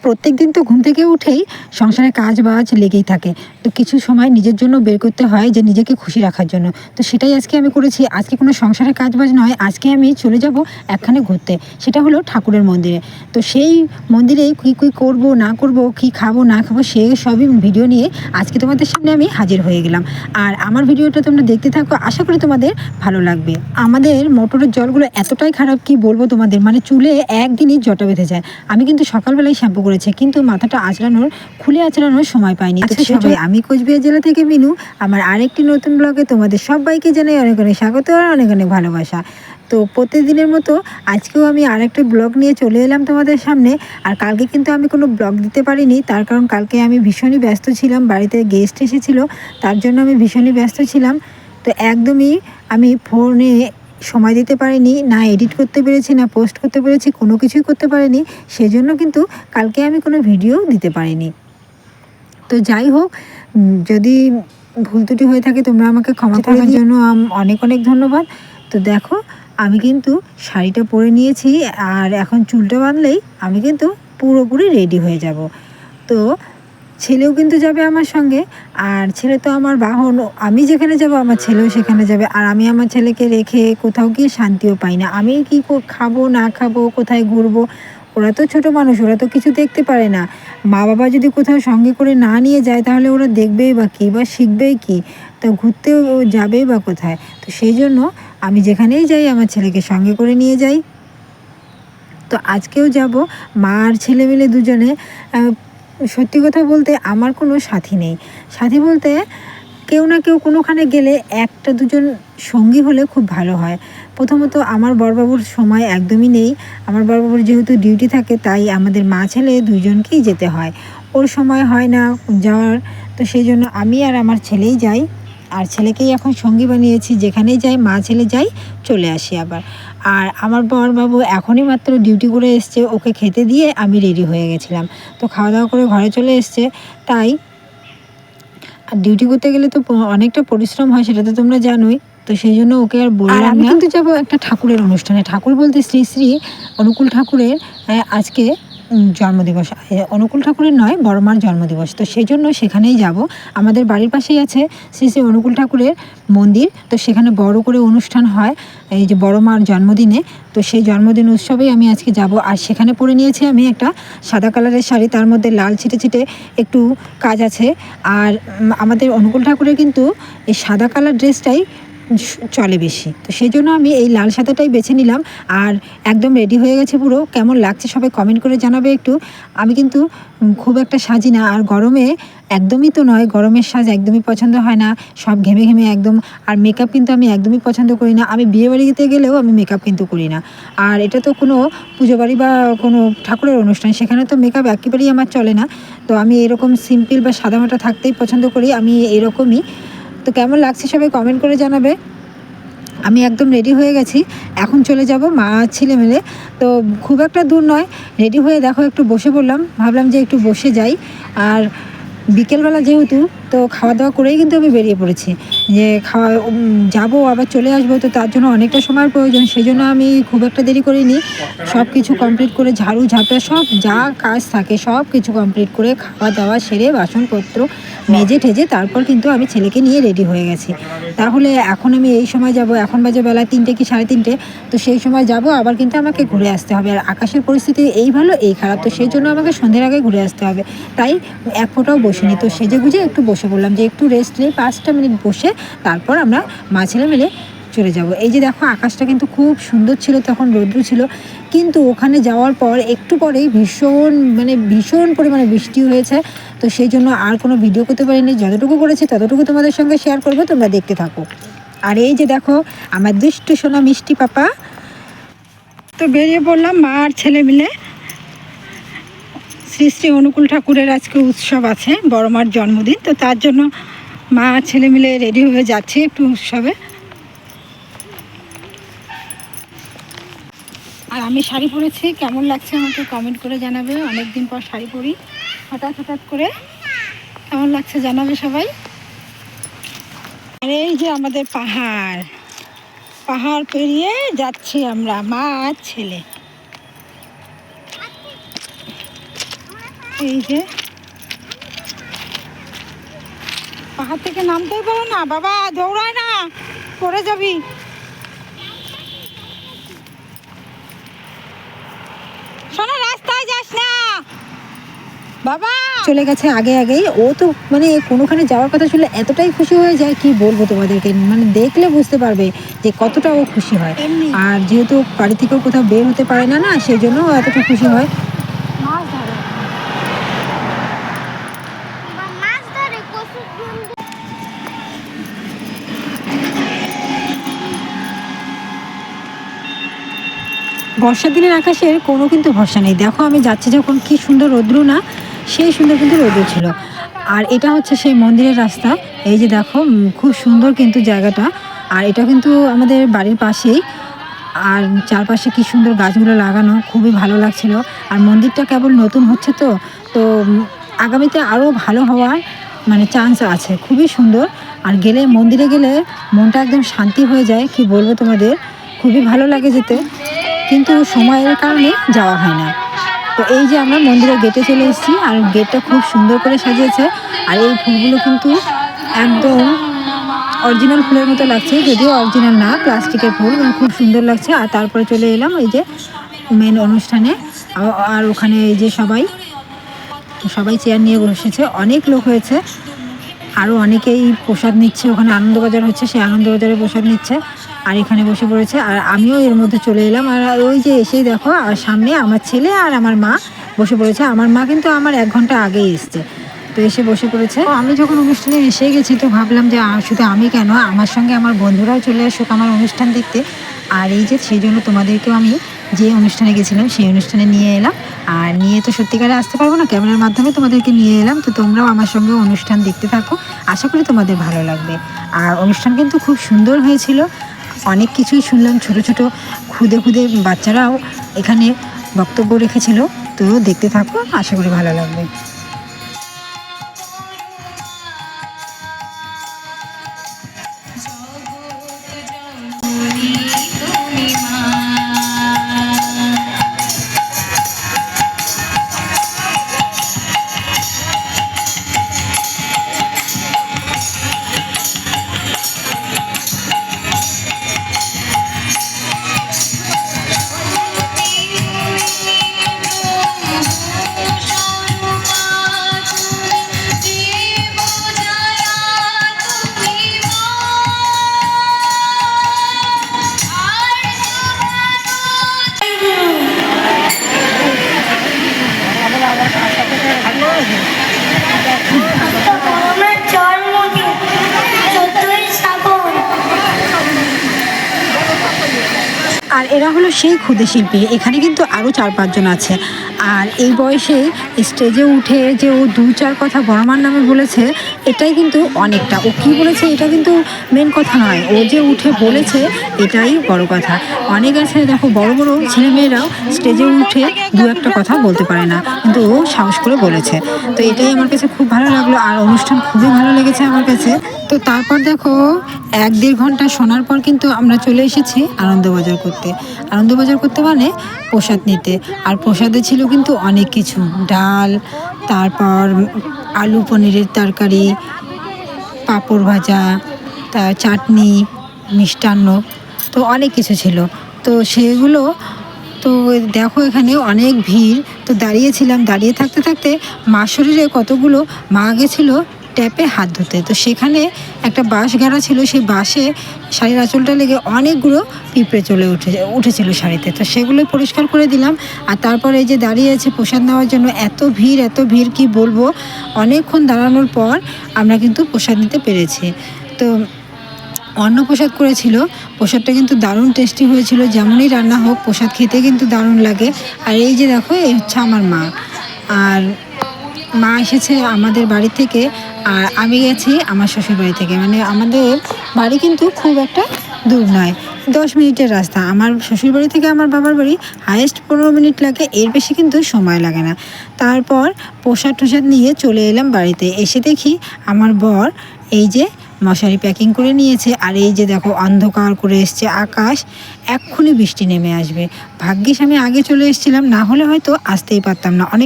প্রত্যেক দিন তো ঘুম থেকে উঠেই সংসারের কাজ বাজ লেগেই থাকে। তো কিছু সময় নিজের জন্য বের করতে হয় যে নিজেকে খুশি রাখার জন্য। তো সেটাই আজকে আমি করেছি। আজকে কোনো সংসারের কাজ বাজ নয়, আজকে আমি চলে যাব একখানে ঘুরতে। সেটা হলো ঠাকুরের মন্দিরে। তো সেই মন্দিরে কী কী করব না করব, কী খাবো না খাবো, সে সবই ভিডিও নিয়ে আজকে তোমাদের সামনে আমি হাজির হয়ে গেলাম। আর আমার ভিডিওটা তোমরা দেখতে থাকো, আশা করি তোমাদের ভালো লাগবে। আমাদের মোটরের জলগুলো এতটাই খারাপ, কি বলবো তোমাদের, মানে চুলে একদিনই জটা বেঁধে যায়। আমি কিন্তু সকালবেলায় শ্যাম্পু করেছি, কিন্তু মাথাটা আঁচড়ানোর, খুলে আঁচড়ানোর সময় পাইনি। আচ্ছা সবাই, আমি কোচবিহার জেলা থেকে মিনু। আমার আরেকটি নতুন ব্লগে তোমাদের সবাইকে জানাই অনেক অনেক স্বাগত আর অনেক অনেক ভালোবাসা। তো প্রতিদিনের মতো আজকেও আমি আরেকটা ব্লগ নিয়ে চলে এলাম তোমাদের সামনে। আর কালকে কিন্তু আমি কোনো ব্লগ দিতে পারিনি, তার কারণ কালকে আমি ভীষণই ব্যস্ত ছিলাম, বাড়িতে গেস্ট এসেছিল, তার জন্য আমি ভীষণই ব্যস্ত ছিলাম। তো একদমই আমি ফোনে সময় দিতে পারিনি, না এডিট করতে পেরেছি, না পোস্ট করতে পেরেছি, কোনো কিছুই করতে পারিনি। সেজন্য কিন্তু কালকে আমি কোনো ভিডিও দিতে পারিনি। তো যাই হোক, যদি ভুল ত্রুটি হয়ে থাকে তোমরা আমাকে ক্ষমা করার জন্য অনেক অনেক ধন্যবাদ। তো দেখো, আমি কিন্তু শাড়িটা পরে নিয়েছি, আর এখন চুলটা বাঁধলেই আমি কিন্তু পুরোপুরি রেডি হয়ে যাব। তো ছেলেও কিন্তু যাবে আমার সঙ্গে, আর ছেলে তো আমার বাহন। আমি যেখানে যাব আমার ছেলেও সেখানে যাবে, আর আমি আমার ছেলেকে রেখে কোথাও গিয়ে শান্তিও পাই না। আমি কি খাবো না খাবো, কোথায় ঘুরবো, ওরা তো ছোট মানুষ, ওরা তো কিছু দেখতে পারে না। মা বাবা যদি কোথাও সঙ্গে করে না নিয়ে যায় তাহলে ওরা দেখবেই বা কী, বা শিখবেই কি, তো ঘুরতেও যাবেই বা কোথায়। তো সেই জন্য আমি যেখানেই যাই আমার ছেলেকে সঙ্গে করে নিয়ে যাই। তো আজকেও যাব, মা আর ছেলে মিলে দুজনে। সত্যি কথা বলতে আমার কোনো সাথী নেই। সাথী বলতে কেউ না কেউ কোনোখানে গেলে একটা দুজন সঙ্গী হলে খুব ভালো হয়। প্রথমত আমার বড়বাবুর সময় একদমই নেই। আমার বড়বাবুর যেহেতু ডিউটি থাকে, তাই আমাদের মা ছেলে দুজনকেই যেতে হয়, ওর সময় হয় না যাওয়ার। তো সেই জন্য আমি আর আমার ছেলেই যাই, আর ছেলেকেই এখন সঙ্গী বানিয়েছি। যেখানেই যাই মা ছেলে যাই, চলে আসি আবার। আর আমার বড়বাবু এখনই মাত্র ডিউটি করে এসছে, ওকে খেতে দিয়ে আমি রেডি হয়ে গেছিলাম। তো খাওয়া দাওয়া করে ঘরে চলে এসছে। তাই আর ডিউটি করতে গেলে তো অনেকটা পরিশ্রম হয়, সেটা তো তোমরা জানোই। তো সেই জন্য ওকে আর বললাম না। আমি কিন্তু যাবো একটা ঠাকুরের অনুষ্ঠানে। ঠাকুর বলতে শ্রী শ্রী অনুকূল ঠাকুরের আজকে জন্মদিবস। অনুকূল ঠাকুরের নয়, বড় মার জন্মদিবস। তো সেই জন্য সেখানেই যাব। আমাদের বাড়ির পাশেই আছে শ্রী শ্রী অনুকূল ঠাকুরের মন্দির। তো সেখানে বড় করে অনুষ্ঠান হয় এই যে বড় মার জন্মদিনে। তো সেই জন্মদিন উৎসবেই আমি আজকে যাব। আর সেখানে পরে নিয়েছি আমি একটা সাদা কালারের শাড়ি, তার মধ্যে লাল ছিটে ছিটে একটু কাজ আছে। আর আমাদের অনুকূল ঠাকুরের কিন্তু এই সাদা কালার ড্রেসটাই চলে বেশি। তো সেই জন্য আমি এই লাল সাদাটাই বেছে নিলাম। আর একদম রেডি হয়ে গেছে পুরো। কেমন লাগছে সবাই কমেন্ট করে জানাবে একটু। আমি কিন্তু খুব একটা সাজি না, আর গরমে একদমই তো নয়, গরমের সাজ একদমই পছন্দ হয় না, সব ঘেমে ঘেমে একদম। আর মেকআপ কিন্তু আমি একদমই পছন্দ করি না। আমি বিয়েবাড়িতে গেলেও আমি মেকআপ কিন্তু করি না। আর এটা তো কোনো পুজো বাড়ি বা কোনো ঠাকুরের অনুষ্ঠান, সেখানে তো মেকআপ একেবারেই আমার চলে না। তো আমি এরকম সিম্পল বা সাদামাটা থাকতেই পছন্দ করি, আমি এরকমই। তো কেমন লাগছে সবাই কমেন্ট করে জানাবে। আমি একদম রেডি হয়ে গেছি, এখন চলে যাব মা ছেলে মিলে। তো খুব একটা দূর নয়, রেডি হয়ে দেখো একটু বসে পড়লাম, ভাবলাম যে একটু বসে যাই। আর বিকেলবেলা যেহেতু, তো খাওয়া দাওয়া করেই কিন্তু আমি বেরিয়ে পড়েছি, যে যাবো আবার চলে আসবো, তো তার জন্য অনেকটা সময়ের প্রয়োজন। সেই জন্য আমি খুব একটা দেরি করিনি, সব কিছু কমপ্লিট করে ঝাড়ু ঝাঁটা সব যা কাজ থাকে সব কিছু কমপ্লিট করে খাওয়া দাওয়া সেরে বাসনপত্র মেজে ঠেজে তারপর কিন্তু আমি ছেলেকে নিয়ে রেডি হয়ে গেছি। তাহলে এখন আমি এই সময় যাব, এখন বাজে বেলা 3টে কি 3:30। তো সেই সময় যাব, আবার কিন্তু আমাকে ঘুরে আসতে হবে। আর আকাশের পরিস্থিতি এই ভালো এই খারাপ, তো সেই জন্য আমাকে সন্ধ্যের আগে ঘুরে আসতে হবে। তাই এক ফোঁটাও বসিনি। তো সেজে গুজে একটু বসে পড়লাম, যে একটু রেস্ট নিয়ে 5টা মিনিট বসে তারপর আমরা মা ছেলে মিলে চলে যাব। এই যে দেখো, আকাশটা কিন্তু খুব সুন্দর ছিল, তখন রৌদ্র ছিল, কিন্তু ওখানে যাওয়ার পর একটু পরেই ভীষণ পরিমাণে বৃষ্টি হয়েছে। তো সেই জন্য আর কোনো ভিডিও করতে পারিনি, যতটুকু করেছি ততটুকু তোমাদের সঙ্গে শেয়ার করবো, তোমরা দেখতে থাকো। আর এই যে দেখো আমার দুষ্টু সোনা মিষ্টি পাপা। তো বেরিয়ে পড়লাম মা আর ছেলে মিলে। শ্রী শ্রী অনুকূল ঠাকুরের আজকে উৎসব আছে, বড় মার জন্মদিন। তো তার জন্য মা আর ছেলে মিলে রেডি হয়ে যাচ্ছে একটু উৎসবে। আর আমি শাড়ি পরেছি, কেমন লাগছে আমাকে কমেন্ট করে জানাবে। অনেক দিন পর শাড়ি পরি, হঠাৎ করে কেমন লাগছে জানাবে সবাই। আর এই যে আমাদের পাহাড় পেরিয়ে যাচ্ছি আমরা মা আর ছেলে। এই যে পাহাড় থেকে নামতেই পারো না বাবা, দৌড়ায় না, পড়ে যাবি। শোনো, রাস্তায় যাস না বাবা। চলে গেছে আগে আগেই। ও তো মানে কোনোখানে যাওয়ার কথা শুনলে এতটাই খুশি হয়ে যায় কি বলবো তোমাদেরকে, মানে দেখলে বুঝতে পারবে যে কতটা ও খুশি হয়। আর যেহেতু বাড়ি থেকেও কোথাও বের হতে পারে না না, সেই জন্য ও এতটা খুশি হয়। বর্ষার দিনের আকাশের কোনো কিন্তু ভরসা নেই। দেখো আমি যাচ্ছি যখন, কি সুন্দর রৌদ্র না, সেই সুন্দর কিন্তু রৌদ্র ছিল। আর এটা হচ্ছে সেই মন্দিরের রাস্তা। এই যে দেখো খুব সুন্দর কিন্তু জায়গাটা। আর এটা কিন্তু আমাদের বাড়ির পাশেই। আর চারপাশে কি সুন্দর গাছগুলো লাগানো, খুবই ভালো লাগছিল। আর মন্দিরটা কেবল নতুন হচ্ছে তো তো আগামীতে আরও ভালো হওয়ার মানে চান্স আছে। খুবই সুন্দর। আর গেলে মন্দিরে গেলে মনটা একদম শান্তি হয়ে যায়, কি বলবো তোমাদের, খুবই ভালো লাগে যেতে, কিন্তু সময়ের কারণে যাওয়া হয় না। তো এই যে আমরা মন্দিরের গেটে চলে এসেছি, আর গেটটা খুব সুন্দর করে সাজিয়েছে। আর এই ফুলগুলো কিন্তু একদম অরিজিনাল ফুলের মতো লাগছে, যদিও অরিজিনাল না, প্লাস্টিকের ফুল, মানে খুব সুন্দর লাগছে। আর তারপরে চলে এলাম এই যে মেন অনুষ্ঠানে। আর ওখানে এই যে সবাই সবাই চেয়ার নিয়ে বসেছে, অনেক লোক হয়েছে। আরও অনেকেই প্রসাদ নিচ্ছে, ওখানে আনন্দবাজার হচ্ছে, সেই আনন্দবাজারে প্রসাদ নিচ্ছে। আর এখানে বসে পড়েছে, আর আমিও এর মধ্যে চলে এলাম। আর ওই যে এসেই দেখো, আর সামনে আমার ছেলে আর আমার মা বসে পড়েছে। আমার মা কিন্তু আমার 1 ঘন্টা আগেই এসছে, তো এসে বসে পড়েছে। আমি যখন অনুষ্ঠানে এসে গেছি, তো ভাবলাম যে শুধু আমি কেন, আমার সঙ্গে আমার বন্ধুরাও চলে আসুক আমার অনুষ্ঠান দেখতে। আর এই যে সেই জন্য তোমাদেরকেও আমি যে অনুষ্ঠানে গেছিলাম সেই অনুষ্ঠানে নিয়ে এলাম। আর নিয়ে তো সত্যিকারে আসতে পারবো না, ক্যামেরার মাধ্যমে তোমাদেরকে নিয়ে এলাম। তো তোমরাও আমার সঙ্গে অনুষ্ঠান দেখতে থাকো, আশা করি তোমাদের ভালো লাগবে। আর অনুষ্ঠান কিন্তু খুব সুন্দর হয়েছিল, অনেক কিছুই শুনলাম। ছোট ছোট খুদে খুদে বাচ্চারাও এখানে বক্তব্য রেখেছিল। তো দেখতে থাকো, আশা করি ভালো লাগবে। আর এরা হলো সেই ক্ষুদে শিল্পী, এখানে কিন্তু আরও 4-5 জন আছে। আর এই বয়সে স্টেজে উঠে যে ও 2-4 কথা বড়মার নামে বলেছে, এটাই কিন্তু অনেকটা। ও কী বলেছে এটা কিন্তু মেন কথা নয়, ও যে উঠে বলেছে এটাই বড় কথা। অনেক আছে দেখো, বড় বড় ছেলেমেয়েরাও স্টেজে উঠে 2-1টা কথা বলতে পারে না, কিন্তু ও সাহস করে বলেছে। তো এটাই আমার কাছে খুব ভালো লাগলো, আর অনুষ্ঠান খুবই ভালো লেগেছে আমার কাছে। তো তারপর দেখো 1-1.5 ঘন্টা শোনার পর কিন্তু আমরা চলে এসেছি আনন্দবাজার করতে। আনন্দবাজার করতে মানে প্রসাদ নিতে। আর প্রসাদে ছিল কিন্তু অনেক কিছু, ডাল, তারপর আলু পনিরের তরকারি, পাঁপড় ভাজা, তার চাটনি, মিষ্টান্ন, তো অনেক কিছু ছিল। তো সেগুলো তো দেখো এখানে অনেক ভিড়। তো দাঁড়িয়েছিলাম, দাঁড়িয়ে থাকতে থাকতে মা শরীরে কতগুলো মা গেছিলো ট্যাপে হাত ধুতে। তো সেখানে একটা বাঁশ গাড়া ছিল, সেই বাঁশে শাড়ির আঁচলটা লেগে অনেকগুলো পিঁপড়ে উঠেছিল শাড়িতে। তো সেগুলোই পরিষ্কার করে দিলাম। আর তারপরে এই যে দাঁড়িয়ে আছে প্রসাদ নেওয়ার জন্য, এত ভিড় কি বলবো। অনেকক্ষণ দাঁড়ানোর পর আমরা কিন্তু প্রসাদ নিতে পেরেছি। তো অন্ন প্রসাদ করেছিল, প্রসাদটা কিন্তু দারুণ টেস্টি হয়েছিল। যেমনই রান্না হোক, প্রসাদ খেতে কিন্তু দারুণ লাগে। আর এই যে দেখো, এই হচ্ছে আমার মা। আর মা এসেছে আমাদের বাড়ি থেকে, আর আমি গেছি আমার শ্বশুর বাড়ি থেকে। মানে আমাদের বাড়ি কিন্তু খুব একটা দূর নয়, 10 মিনিটের রাস্তা। আমার শ্বশুর বাড়ি থেকে আমার বাবার বাড়ি হায়েস্ট 15 মিনিট লাগে, এর বেশি কিন্তু সময় লাগে না। তারপর প্রসাদ টসাদ নিয়ে চলে এলাম বাড়িতে। এসে দেখি আমার বর এই যে মশারি প্যাকিং করে নিয়েছে। আর এই যে দেখো অন্ধকার করে এসছে আকাশ, এক্ষুনি বৃষ্টি নেমে আসবে। ভাগ্যিস আমি আগে চলে এসেছিলাম, না হলে হয়তো আসতেই পারতাম না। অনেক